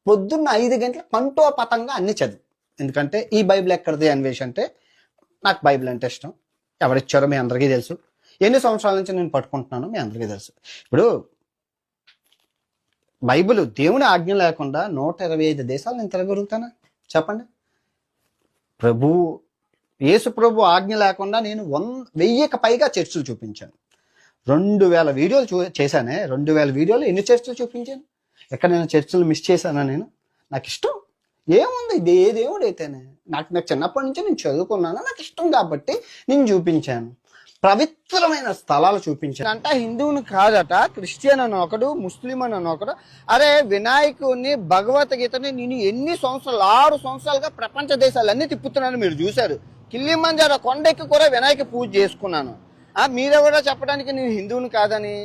పొద్దున్న 5 గంటల కంఠోపతంగా అన్ని చదువు. ఎందుకంటే ఈ బైబిల్ ఎక్కడిది అన్వేష్ అంటే నాకు బైబిల్ అంటే ఇష్టం. ఎవరిచ్చారో మీ అందరికీ తెలుసు. ఎన్ని సంవత్సరాల నుంచి నేను పట్టుకుంటున్నానో మీ అందరికీ తెలుసు. ఇప్పుడు బైబిల్ దేవుని ఆజ్ఞ లేకుండా 125 దేశాలు నేను తిరగలుగుతానా చెప్పండి? యేసు ప్రభు ఆజ్ఞ లేకుండా నేను 1000కి పైగా చర్చలు చూపించాను. 2000 వీడియోలు చేశానే. 2000 వీడియోలు ఎన్ని చర్చలు చూపించాను? ఎక్కడ నేను చర్చలు మిస్ చేశానా? నాకు ఇష్టం. ఏముంది ఇది ఏ దేవుడు అయితేనే నాకు చిన్నప్పటి నుంచి నేను చదువుకున్నాను, నాకు ఇష్టం కాబట్టి నేను చూపించాను. పవిత్రమైన స్థలాలు చూపించాను. అంటే హిందువుని కాదట, క్రిస్టియన్ అని ఒకడు, ముస్లిం అని ఒకడు. అరే వినాయకుడిని భగవద్గీతని నేను ఎన్ని సంవత్సరాలు 6 సంవత్సరాలుగా ప్రపంచ దేశాలన్నీ తిప్పుతున్నాను. మీరు చూశారు. కిల్లిమంజారో కొండెక్కి కూడా వినాయక పూజ చేసుకున్నాను. మీరెవరో చెప్పడానికి నేను హిందువుని కాదని.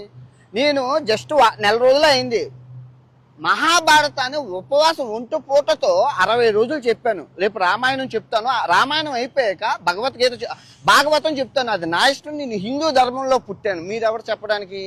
నేను జస్ట్ నెల రోజులు అయింది మహాభారతాన్ని ఉపవాసం ఒంటు పూటతో 60 రోజులు చెప్పాను. రేపు రామాయణం చెప్తాను. రామాయణం అయిపోయాక భాగవతం చెప్తాను. అది నా ఇష్టం. నేను హిందూ ధర్మంలో పుట్టాను. మీరెవరు చెప్పడానికి?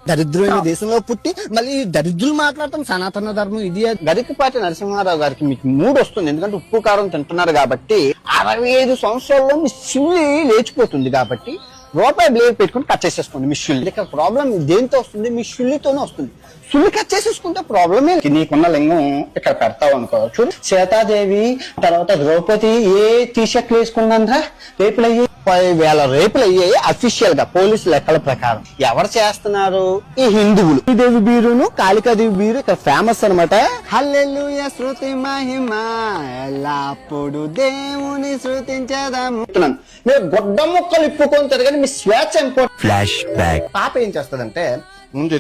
దరిద్రమైన దేశంలో పుట్టి మళ్ళీ దరిద్రులు మాట్లాడతాం సనాతన ధర్మం ఇది. గరికపాటి నరసింహారావు గారికి మీకు మూడు వస్తుంది. ఎందుకంటే ఉప్పు కారం తింటున్నారు కాబట్టి. 65 సంవత్సరాల్లో మీ శివుని లేచిపోతుంది కాబట్టి రూపాయి బ్లేడ్ పెట్టుకుని కట్ చేసేసుకోండి మీ శుల్లి. ఇక్కడ ప్రాబ్లం దేంతో వస్తుంది? మీ శుల్లితోనే వస్తుంది. శుల్లి కట్ చేసేసుకుంటే ప్రాబ్లమే. నీకున్న లింగం ఇక్కడ పెడతావు అనుకో. చూడు, సీతాదేవి తర్వాత ద్రౌపది ఏ టీషర్ట్లు వేసుకున్నారా రేపులు అయ్యాయి. 10,000 రేపులు అయ్యాయి అఫీషియల్ గా పోలీసు లెక్కల ప్రకారం. ఎవరు చేస్తున్నారు? ఈ హిందువులు. శ్రీదేవి బీరును కాళికాదేవి బీరు ఇక్కడ ఫేమస్ అనమాట. హల్లెలూయా శృతి మహిమ ఎల్లప్పుడు దేవుని శృతించేదాము. మీరు గొడ్డ ముక్కలు ఇప్పుకొని తిరగని మీ స్వేచ్ఛ ఇంపార్టెంట్. Flash back. పాప ఏం చేస్తుందంటే ముందు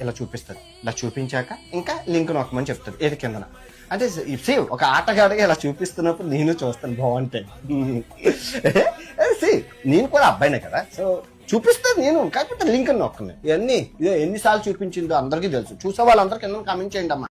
ఇలా చూపిస్తుంది. ఇలా చూపించాక ఇంకా లింక్ నొక్కమని చెప్తుంది ఏది కిందన. అంటే సేవ్ ఒక ఆటగాడిగా ఇలా చూపిస్తున్నప్పుడు నేను చూస్తాను బాగుంటాయి. నేను కూడా అబ్బాయినే కదా, సో చూపిస్తాను నేను. కాకపోతే లింక్ నొక్కను. ఇవన్నీ ఎన్నిసార్లు చూపించిందో అందరికీ తెలుసు. చూసే వాళ్ళందరికీ కింద కామెంట్ చేయండి అమ్మా.